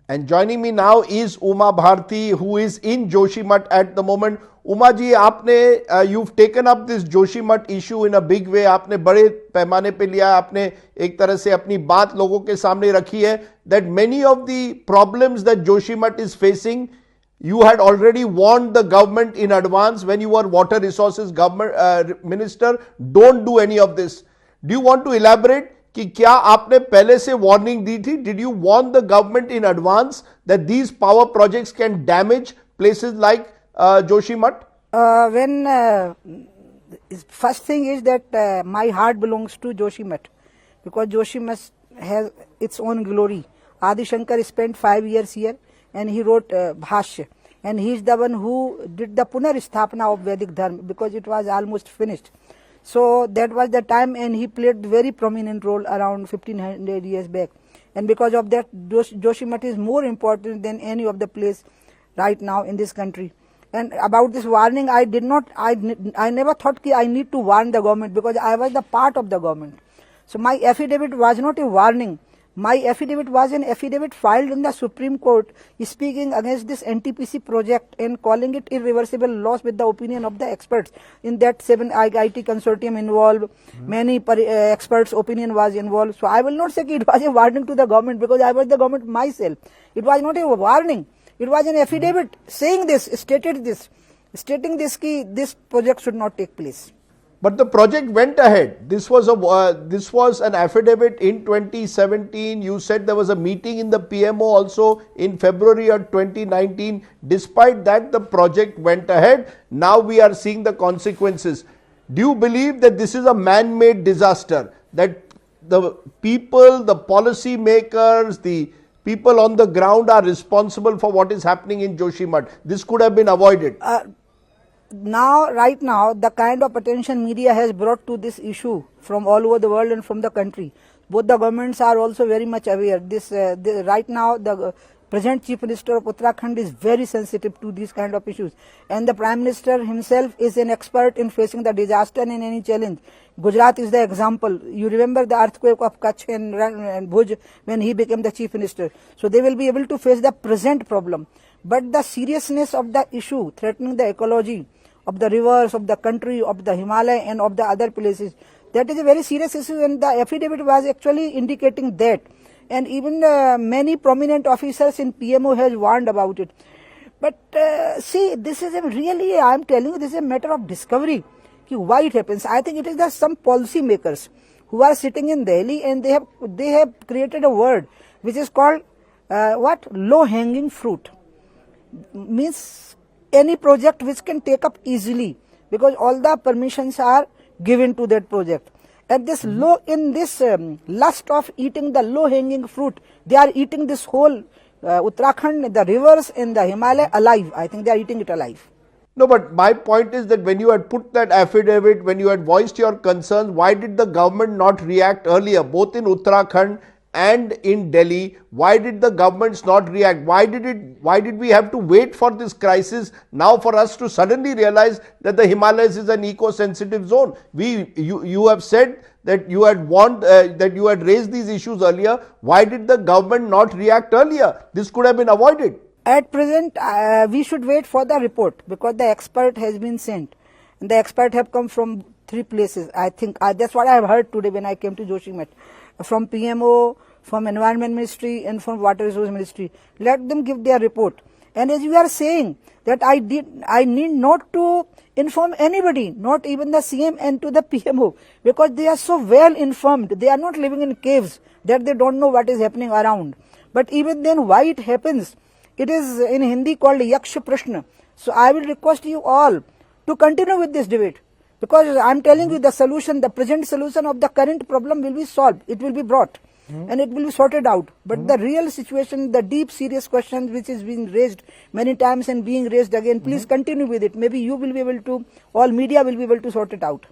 And joining me now is Uma Bharti, who is in Joshimath at the moment. Uma ji, आपने you've taken up this Joshimath issue in a big way. आपने बड़े पैमाने पे लिया, आपने एक तरह से अपनी बात लोगों के सामने रखी है that many of the problems that Joshimath is facing, you had already warned the government in advance when you were water resources government minister. Don't do any of this. Do you want to elaborate? कि क्या आपने पहले से warning दी थी? Did you warn the government in advance that these power projects can damage places like Joshimath? First thing is that my heart belongs to Joshimath, because Joshimath has its own glory. Adi Shankar spent 5 years here and he wrote Bhashya, and he is the one who did the Punaristapana of Vedic Dharma, because it was almost finished. So that was the time, and he played very prominent role around 1500 years back. And because of that, Joshimath is more important than any of the place right now in this country. And about this warning, I never thought that I need to warn the government, because I was the part of the government. So my affidavit was not a warning. My affidavit was an affidavit filed in the Supreme Court speaking against this NTPC project and calling it irreversible loss with the opinion of the experts. In that 7 IIT consortium involved, many experts' opinion was involved. So I will not say it was a warning to the government, because I was the government myself. It was not a warning. It was an affidavit saying this, stating this, that this project should not take place. But the project went ahead. This was an affidavit in 2017. You said there was a meeting in the PMO also in February of 2019. Despite that, the project went ahead. Now we are seeing the consequences. Do you believe that this is a man-made disaster? That the people, the policy makers, the people on the ground are responsible for what is happening in Joshimath? This could have been avoided. Right now, the kind of attention media has brought to this issue from all over the world and from the country, both the governments are also very much aware. Right now, the present Chief Minister of Uttarakhand is very sensitive to these kind of issues, and the Prime Minister himself is an expert in facing the disaster and any challenge. Gujarat is the example. You remember the earthquake of Kutch and Bhuj when he became the Chief Minister. So they will be able to face the present problem. But the seriousness of the issue threatening the ecology of the rivers, of the country, of the Himalaya and of the other places, that is a very serious issue, and the affidavit was actually indicating that. And even many prominent officers in PMO has warned about it. But see, this is really, I am telling you, this is a matter of discovery. Why it happens? I think it is that some policy makers who are sitting in Delhi, and they have created a word which is called low-hanging fruit. Means any project which can take up easily, because all the permissions are given to that project. And this lust of eating the low-hanging fruit, they are eating this whole Uttarakhand, the rivers and the Himalaya alive. I think they are eating it alive. No, but my point is that when you had put that affidavit, when you had voiced your concerns, why did the government not react earlier, both in Uttarakhand and in Delhi? Why did the governments not react? Why did we have to wait for this crisis now for us to suddenly realize that the Himalayas is an eco-sensitive zone? You have said that you had warned, that you had raised these issues earlier. Why did the government not react earlier? This could have been avoided. At present, we should wait for the report, because the expert has been sent. And the expert have come from 3 places. I think that's what I have heard today when I came to Joshimath. From PMO, from Environment Ministry and from Water Resource Ministry. Let them give their report. And as you are saying, that I need not to inform anybody, not even the CM and to the PMO, because they are so well informed. They are not living in caves that they don't know what is happening around. But even then, why it happens? It is in Hindi called Yaksha Prashna. So I will request you all to continue with this debate, because I am telling you the solution, the present solution of the current problem will be solved. It will be brought and it will be sorted out. But the real situation, the deep serious questions which is being raised many times and being raised again, please continue with it. Maybe you will be able to, all media will be able to sort it out.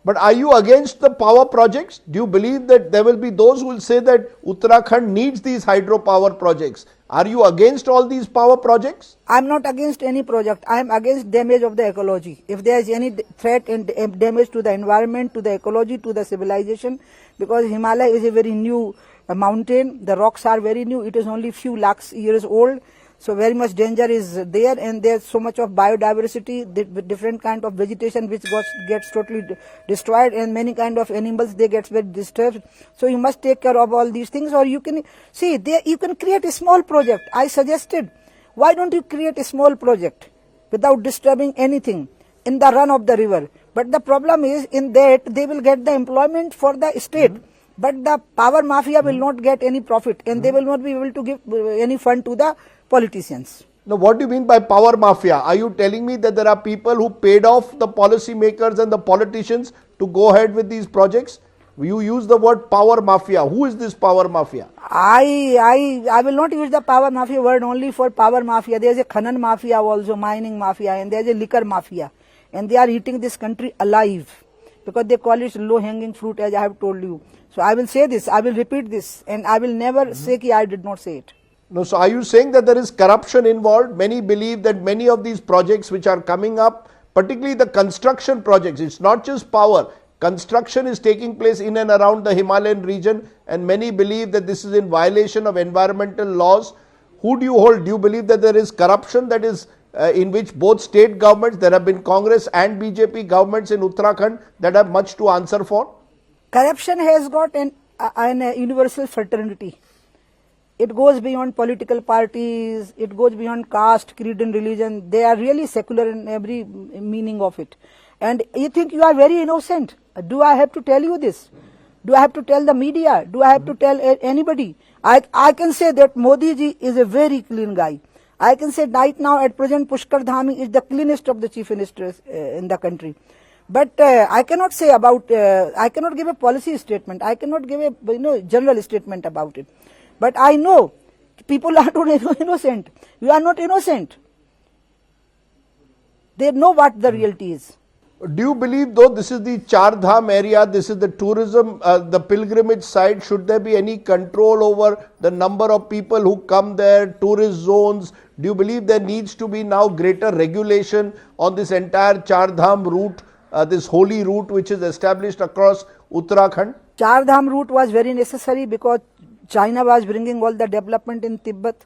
But are you against the power projects? Do you believe that there will be those who will say that Uttarakhand needs these hydropower projects? Are you against all these power projects? I am not against any project. I am against damage of the ecology. If there is any threat and damage to the environment, to the ecology, to the civilization, because Himalaya is a very new mountain. The rocks are very new. It is only few lakhs years old. So very much danger is there, and there's so much of biodiversity, different kind of vegetation which gets totally destroyed, and many kind of animals, they get very disturbed. So you must take care of all these things, or you can see there you can create a small project. I suggested, why don't you create a small project without disturbing anything in the run of the river? But the problem is in that they will get the employment for the state, but the power mafia will not get any profit, and they will not be able to give any fund to the politicians. Now, what do you mean by power mafia? Are you telling me that there are people who paid off the policy makers and the politicians to go ahead with these projects? You use the word power mafia. Who is this power mafia? I will not use the power mafia word only for power mafia. There is a khanan mafia also, mining mafia, and there is a liquor mafia, and they are eating this country alive because they call it low hanging fruit, as I have told you. So I will say this, I will repeat this, and I will never say that I did not say it. No, so are you saying that there is corruption involved? Many believe that many of these projects which are coming up, particularly the construction projects, it's not just power. Construction is taking place in and around the Himalayan region, and many believe that this is in violation of environmental laws. Who do you hold? Do you believe that there is corruption that is in which both state governments, there have been Congress and BJP governments in Uttarakhand that have much to answer for? Corruption has got an universal fraternity. It goes beyond political parties, it goes beyond caste, creed and religion. They are really secular in every meaning of it. And you think you are very innocent. Do I have to tell you this? Do I have to tell the media? Do I have to tell anybody? I can say that Modi ji is a very clean guy. I can say right now at present Pushkar Dhami is the cleanest of the chief ministers in the country. But I cannot say about, I cannot give a policy statement. I cannot give a general statement about it. But I know people are not innocent. You are not innocent. They know what the reality is. Do you believe, though, this is the Char Dham area, this is the tourism, the pilgrimage site, should there be any control over the number of people who come there, tourist zones? Do you believe there needs to be now greater regulation on this entire Char Dham route, this holy route which is established across Uttarakhand? Char Dham route was very necessary because China was bringing all the development in Tibet,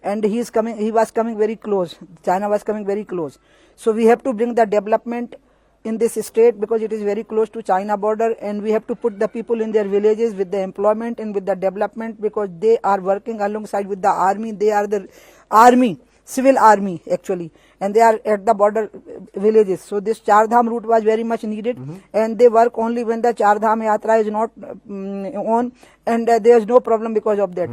and he was coming very close. China was coming very close. So we have to bring the development in this state because it is very close to China border, and we have to put the people in their villages with the employment and with the development because they are working alongside with the army. They are the army, civil army actually, and they are at the border villages. So this Char Dham route was very much needed, and they work only when the Char Dham Yatra is not on, and there is no problem because of that.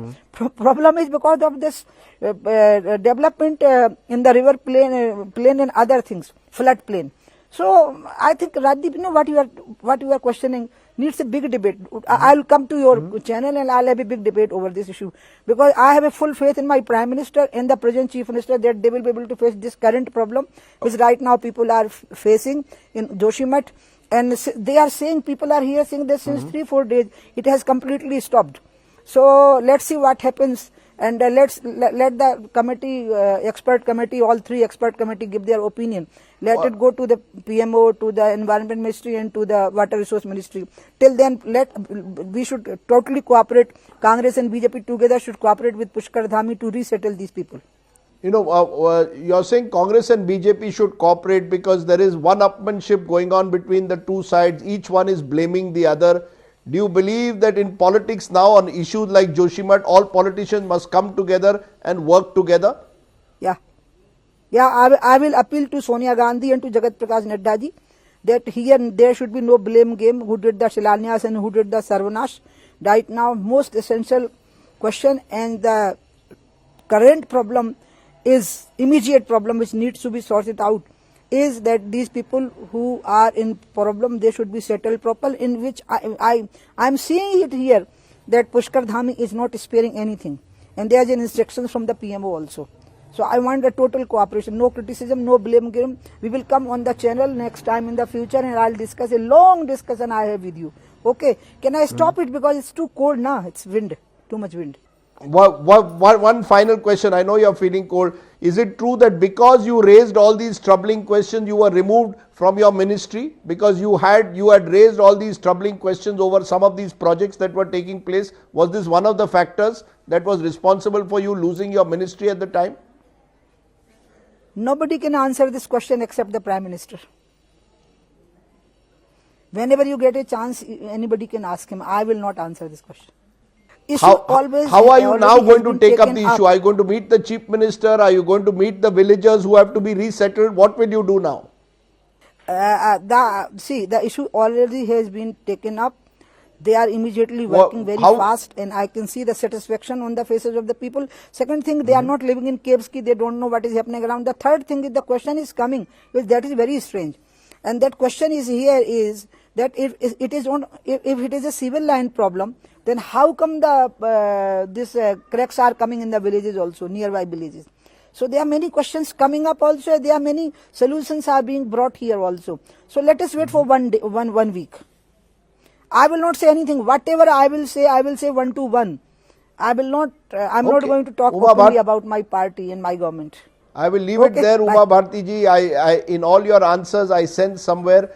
Problem is because of this development in the river plain and other things, flood plain. So I think Rajdeep, what you are questioning needs a big debate. I'll come to your channel and I'll have a big debate over this issue because I have a full faith in my Prime Minister and the present Chief Minister that they will be able to face this current problem which right now people are facing in Joshimath, and they are saying, people are here saying that since 3-4 days it has completely stopped. So let's see what happens, and let the committee, expert committee, all three expert committee give their opinion. Let it go to the PMO, to the Environment Ministry and to the Water Resource Ministry. Till then, we should totally cooperate. Congress and BJP together should cooperate with Pushkar Dhami to resettle these people. You're saying Congress and BJP should cooperate because there is one-upmanship going on between the two sides. Each one is blaming the other. Do you believe that in politics now on issues like Joshimath, all politicians must come together and work together? Yeah, I will appeal to Sonia Gandhi and to Jagat Prakash Nadda ji that here there should be no blame game who did the Shilanyas and who did the Sarvanash. Right now, most essential question and the current problem is immediate problem which needs to be sorted out is that these people who are in problem, they should be settled properly, in which I'm seeing it here that Pushkar Dhami is not sparing anything, and there is an instruction from the PMO also. So I want a total cooperation, no criticism, no blame game. We will come on the channel next time in the future and I'll discuss a long discussion I have with you. Okay, can I stop it because it's too cold now, it's wind, too much wind. One final question, I know you're feeling cold. Is it true that because you raised all these troubling questions, you were removed from your ministry? Because you had raised all these troubling questions over some of these projects that were taking place. Was this one of the factors that was responsible for you losing your ministry at the time? Nobody can answer this question except the Prime Minister. Whenever you get a chance, anybody can ask him. I will not answer this question. How are you now going to take up the issue? Are you going to meet the Chief Minister? Are you going to meet the villagers who have to be resettled? What will you do now? The issue already has been taken up. They are immediately working very fast, and I can see the satisfaction on the faces of the people. Second thing, they are not living in caves, they don't know what is happening around. The third thing is the question is coming, that is very strange. And that question is here is that if it is a civil line problem, then how come these cracks are coming in the villages also, nearby villages? So there are many questions coming up also. There are many solutions are being brought here also. So let us wait for 1 week. I will not say anything. Whatever I will say 1 to 1. I will not. I'm not going to talk openly about my party and my government. I will leave it there, Uma Bharti ji. I in all your answers, I sense somewhere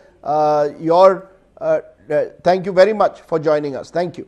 thank you very much for joining us. Thank you.